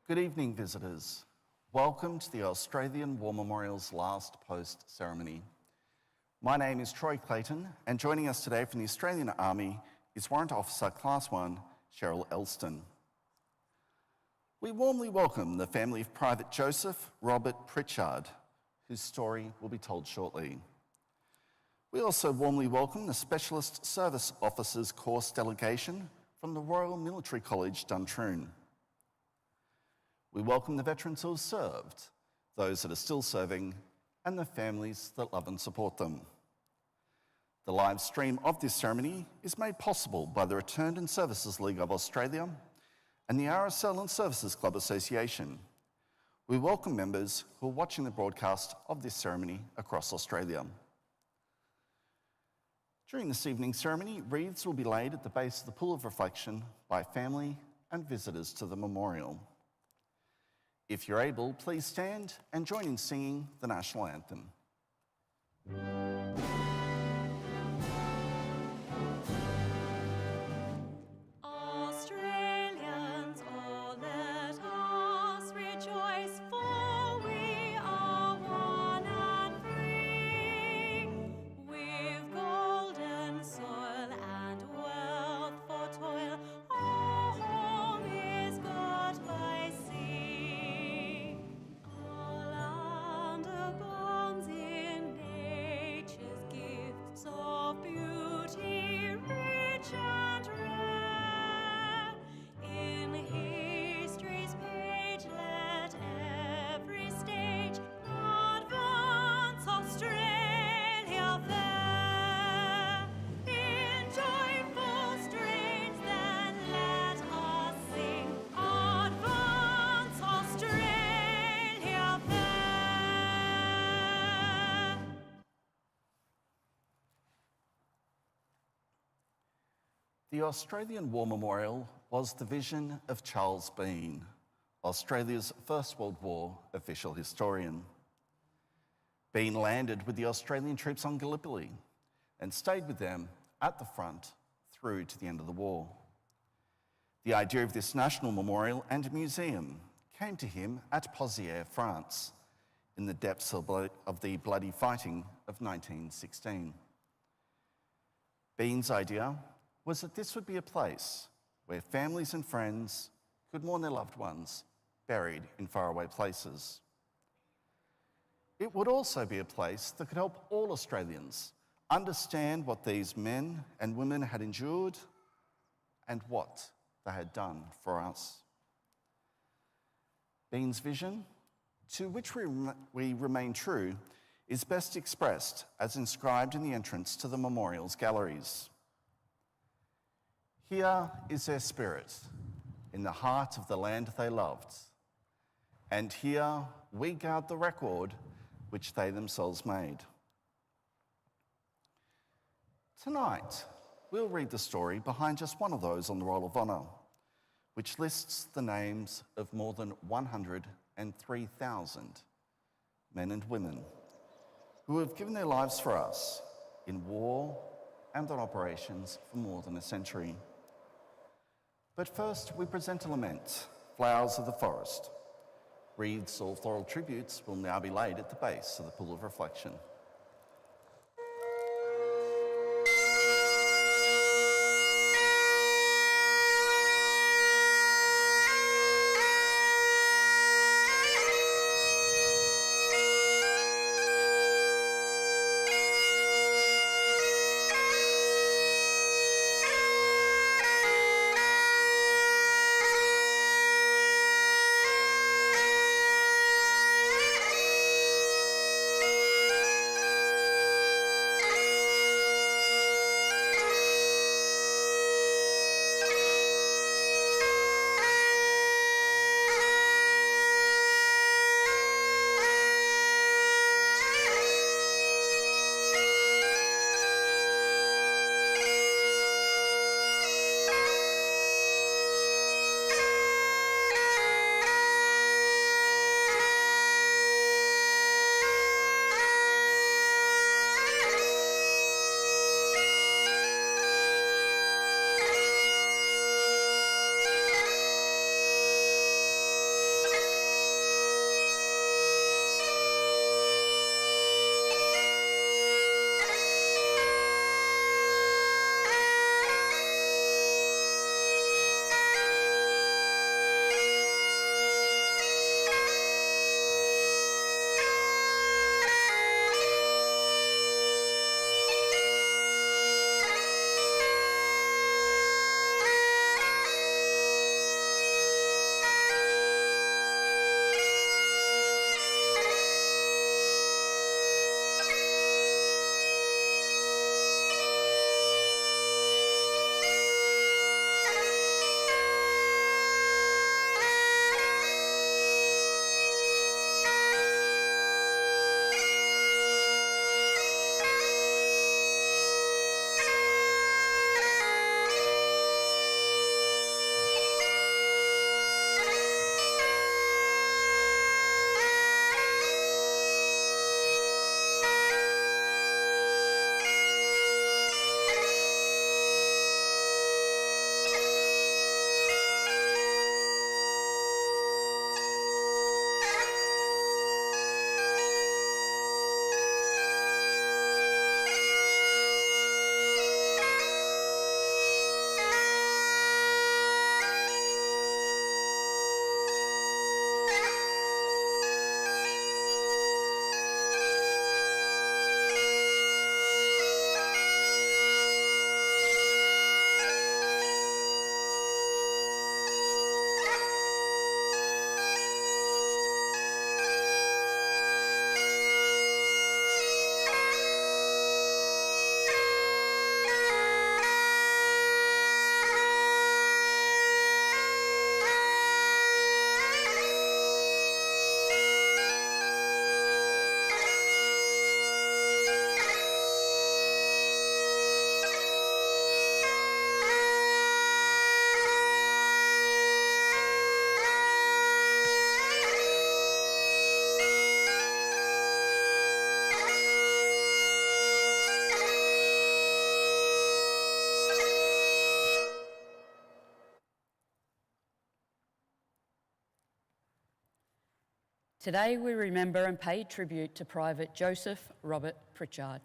Good evening, visitors. Welcome to the Australian War Memorial's last post ceremony. My name is Troy Clayton, and joining us today from the Australian Army is Warrant Officer Class 1, Cheryl Elston. We warmly welcome the family of Private Joseph Robert Pritchard, whose story will be told shortly. We also warmly welcome the Specialist Service Officers Course delegation from the Royal Military College, Duntroon. We welcome the veterans who have served, those that are still serving, and the families that love and support them. The live stream of this ceremony is made possible by the Returned and Services League of Australia and the RSL and Services Club Association. We welcome members who are watching the broadcast of this ceremony across Australia. During this evening's ceremony, wreaths will be laid at the base of the Pool of Reflection by family and visitors to the memorial. If you're able, please stand and join in singing the national anthem. Australians, oh, let us rejoice, for we are one and free, with golden soil and wealth for toil. Our home is got by sea. Our land abounds in nature's gifts of beauty, rich and rare. In history's page, let every stage advance Australia fair. In joyful strains, then let us sing, advance Australia fair. The Australian War Memorial was the vision of Charles Bean, Australia's First World War official historian. Bean landed with the Australian troops on Gallipoli and stayed with them at the front through to the end of the war. The idea of this national memorial and museum came to him at Pozières, France, in the depths of the bloody fighting of 1916. Bean's idea was that this would be a place where families and friends could mourn their loved ones buried in faraway places. It would also be a place that could help all Australians understand what these men and women had endured and what they had done for us. Bean's vision, to which we remain true, is best expressed as inscribed in the entrance to the memorial's galleries. Here is their spirit, in the heart of the land they loved. And here we guard the record which they themselves made. Tonight, we'll read the story behind just one of those on the Roll of Honour, which lists the names of more than 103,000 men and women who have given their lives for us in war and on operations for more than a century. But first, we present a lament, Flowers of the Forest. Wreaths or floral tributes will now be laid at the base of the Pool of Reflection. Today we remember and pay tribute to Private Joseph Robert Pritchard.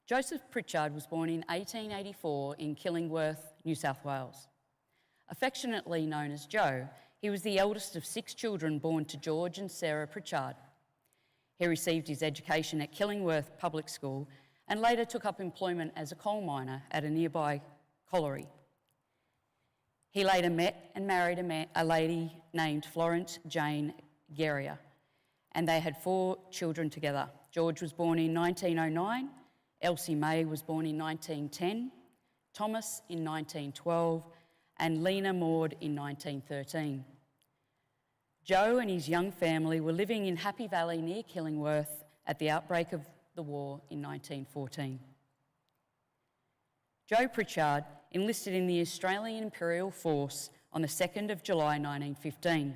Joseph Pritchard was born in 1884 in Killingworth, New South Wales. Affectionately known as Joe, he was the eldest of 6 children born to George and Sarah Pritchard. He received his education at Killingworth Public School and later took up employment as a coal miner at a nearby colliery. He later met and married a lady named Florence Jane Guerrier, and they had 4 children together. George was born in 1909, Elsie May was born in 1910, Thomas in 1912, and Lena Maud in 1913. Joe and his young family were living in Happy Valley near Killingworth at the outbreak of the war in 1914. Joe Pritchard enlisted in the Australian Imperial Force on the 2nd of July 1915.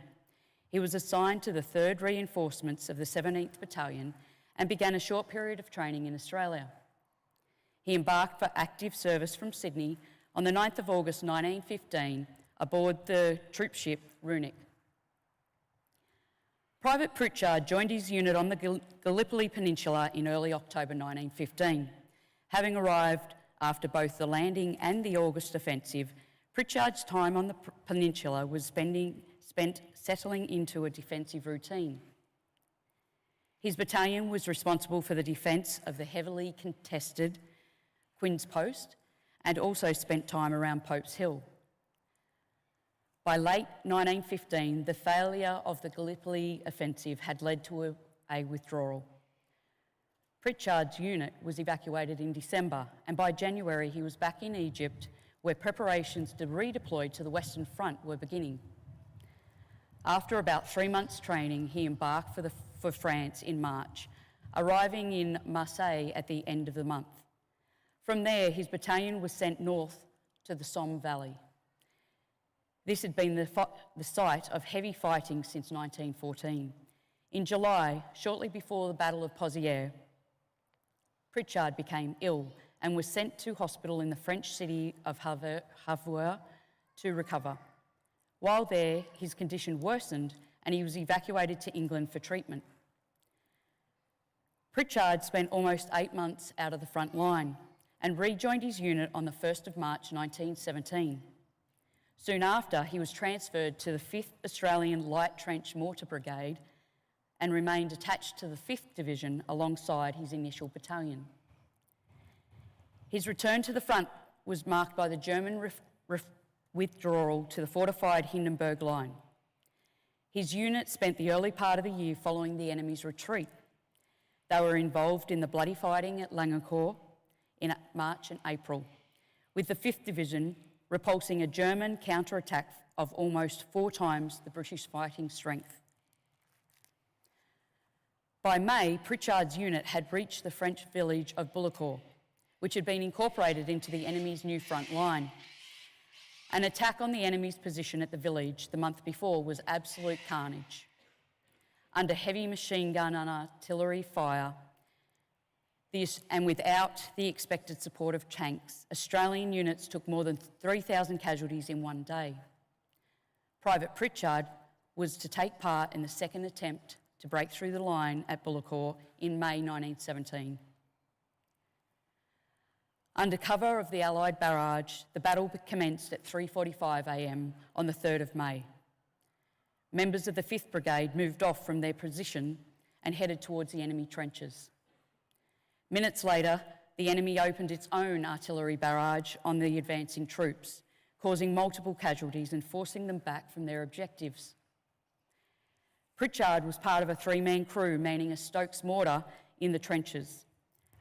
He was assigned to the 3rd Reinforcements of the 17th Battalion and began a short period of training in Australia. He embarked for active service from Sydney on the 9th of August 1915 aboard the troop ship Runic. Private Pritchard joined his unit on the Gallipoli Peninsula in early October 1915. Having arrived after both the landing and the August offensive, Pritchard's time on the peninsula was spent settling into a defensive routine. His battalion was responsible for the defence of the heavily contested Quinns Post and also spent time around Pope's Hill. By late 1915, the failure of the Gallipoli offensive had led to a withdrawal. Pritchard's unit was evacuated in December, and by January he was back in Egypt, where preparations to redeploy to the Western Front were beginning. After about 3 months' training, he embarked for France in March, arriving in Marseille at the end of the month. From there, his battalion was sent north to the Somme Valley. This had been the site of heavy fighting since 1914. In July, shortly before the Battle of Pozières, Pritchard became ill and was sent to hospital in the French city of Havre to recover. While there, his condition worsened and he was evacuated to England for treatment. Pritchard spent almost 8 months out of the front line and rejoined his unit on the 1st of March 1917. Soon after, he was transferred to the 5th Australian Light Trench Mortar Brigade and remained attached to the 5th Division alongside his initial battalion. His return to the front was marked by the German withdrawal to the fortified Hindenburg Line. His unit spent the early part of the year following the enemy's retreat. They were involved in the bloody fighting at Langencourt in March and April, with the 5th Division repulsing a German counterattack of almost 4 times the British fighting strength. By May, Pritchard's unit had reached the French village of Bullecourt, which had been incorporated into the enemy's new front line. An attack on the enemy's position at the village the month before was absolute carnage. Under heavy machine gun and artillery fire, and without the expected support of tanks, Australian units took more than 3,000 casualties in one day. Private Pritchard was to take part in the second attempt to break through the line at Bullecourt in May 1917. Under cover of the Allied barrage, the battle commenced at 3:45 a.m. on the 3rd of May. Members of the 5th Brigade moved off from their position and headed towards the enemy trenches. Minutes later, the enemy opened its own artillery barrage on the advancing troops, causing multiple casualties and forcing them back from their objectives. Pritchard was part of a 3-man crew manning a Stokes mortar in the trenches.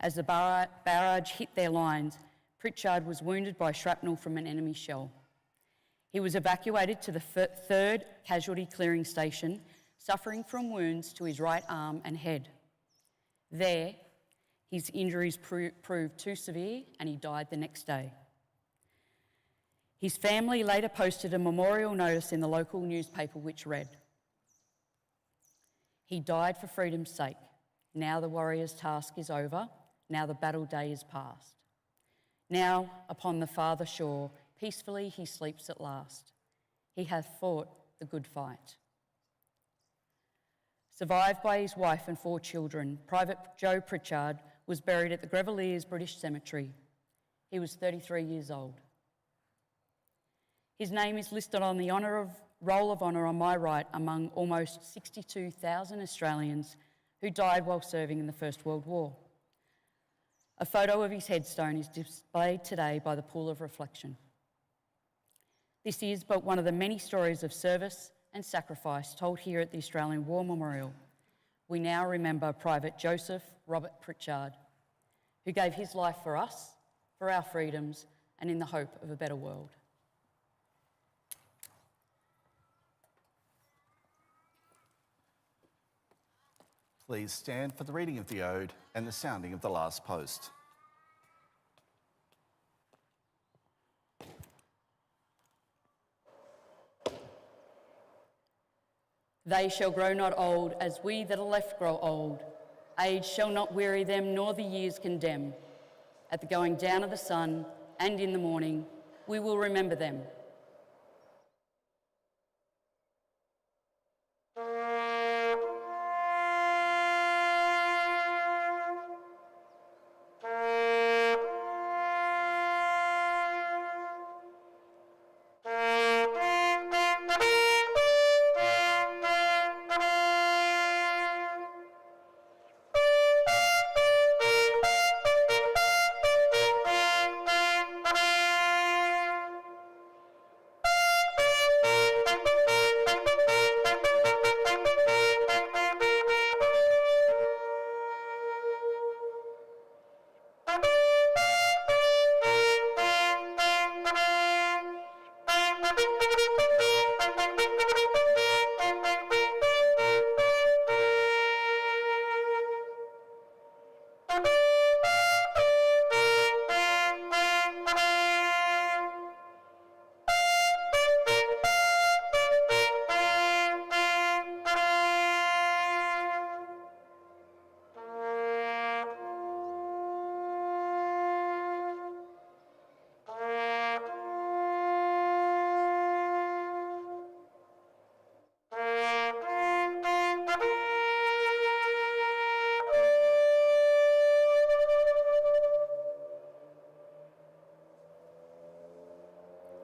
As the barrage hit their lines, Pritchard was wounded by shrapnel from an enemy shell. He was evacuated to the 3rd Casualty Clearing Station, suffering from wounds to his right arm and head. There, his injuries proved too severe and he died the next day. His family later posted a memorial notice in the local newspaper which read, "He died for freedom's sake. Now the warrior's task is over. Now the battle day is past. Now upon the farther shore, peacefully he sleeps at last. He hath fought the good fight." Survived by his wife and 4 children, Private Joe Pritchard was buried at the Grevilleers British Cemetery. He was 33 years old. His name is listed on the Roll of Honour on my right among almost 62,000 Australians who died while serving in the First World War. A photo of his headstone is displayed today by the Pool of Reflection. This is but one of the many stories of service and sacrifice told here at the Australian War Memorial. We now remember Private Joseph Robert Pritchard, who gave his life for us, for our freedoms, and in the hope of a better world. Please stand for the reading of the Ode and the sounding of the last post. They shall grow not old as we that are left grow old. Age shall not weary them, nor the years condemn. At the going down of the sun and in the morning, we will remember them.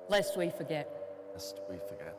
Lest we forget. Lest we forget.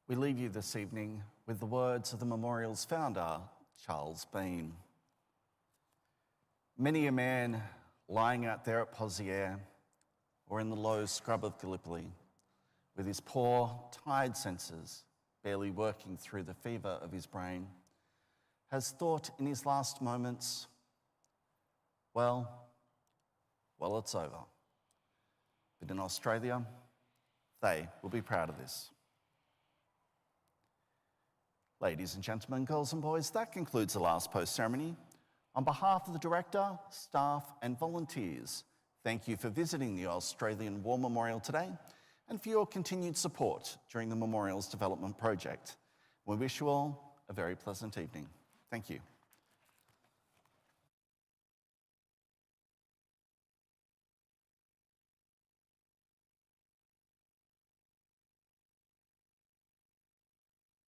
We leave you this evening with the words of the memorial's founder, Charles Bean. Many a man lying out there at Pozières or in the low scrub of Gallipoli, with his poor, tired senses barely working through the fever of his brain, has thought in his last moments, well, it's over. But in Australia, they will be proud of this. Ladies and gentlemen, girls and boys, that concludes the last post ceremony. On behalf of the director, staff and volunteers, thank you for visiting the Australian War Memorial today and for your continued support during the memorial's development project. We wish you all a very pleasant evening. Thank you.